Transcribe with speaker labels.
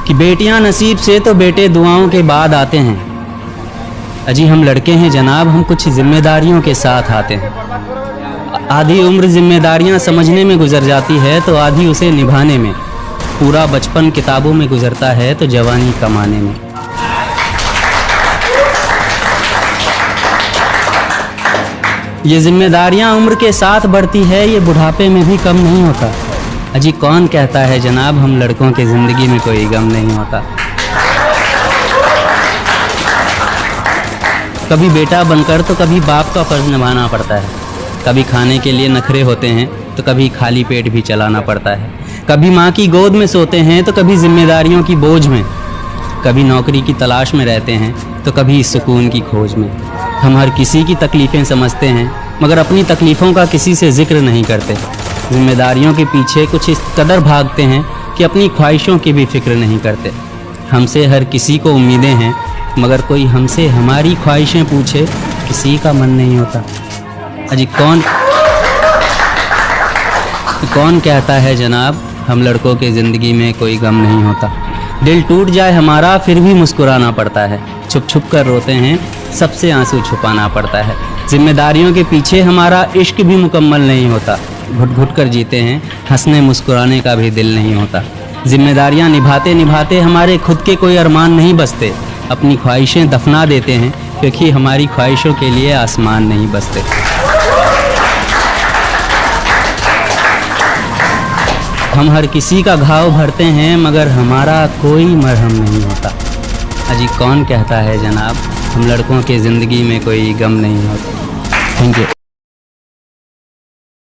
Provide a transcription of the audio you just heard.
Speaker 1: कि बेटियां नसीब से तो बेटे दुआओं के बाद आते हैं। अजी हम लड़के हैं जनाब, हम कुछ जिम्मेदारियों के साथ आते हैं। आधी उम्र जिम्मेदारियां समझने में गुजर जाती है तो आधी उसे निभाने में। पूरा बचपन किताबों में गुजरता है तो जवानी कमाने में। ये जिम्मेदारियां उम्र के साथ बढ़ती है, ये बुढ़ापे में भी कम नहीं होता। अजी कौन कहता है जनाब हम लड़कों के ज़िंदगी में कोई गम नहीं होता। कभी बेटा बनकर तो कभी बाप का फ़र्ज़ निभाना पड़ता है। कभी खाने के लिए नखरे होते हैं तो कभी खाली पेट भी चलाना पड़ता है। कभी माँ की गोद में सोते हैं तो कभी जिम्मेदारियों की बोझ में। कभी नौकरी की तलाश में रहते हैं तो कभी सुकून की खोज में। हम हर किसी की तकलीफ़ें समझते हैं मगर अपनी तकलीफ़ों का किसी से जिक्र नहीं करते। जिम्मेदारियों के पीछे कुछ इस कदर भागते हैं कि अपनी ख्वाहिशों की भी फिक्र नहीं करते। हमसे हर किसी को उम्मीदें हैं मगर कोई हमसे हमारी ख्वाहिशें पूछे किसी का मन नहीं होता। अजी कौन कहता है जनाब हम लड़कों के ज़िंदगी में कोई गम नहीं होता। दिल टूट जाए हमारा फिर भी मुस्कुराना पड़ता है। छुप छुप कर रोते हैं सबसे आंसू छुपाना पड़ता है। जिम्मेदारियों के पीछे हमारा इश्क भी मुकम्मल नहीं होता। घुट घुट कर जीते हैं, हंसने मुस्कुराने का भी दिल नहीं होता। जिम्मेदारियां निभाते निभाते हमारे खुद के कोई अरमान नहीं बसते। अपनी ख्वाहिशें दफना देते हैं क्योंकि हमारी ख्वाहिशों के लिए आसमान नहीं बसते। हम हर किसी का घाव भरते हैं मगर हमारा कोई मरहम नहीं होता। अजी कौन कहता है जनाब हम लड़कों के ज़िंदगी में कोई गम नहीं होता। Thank you.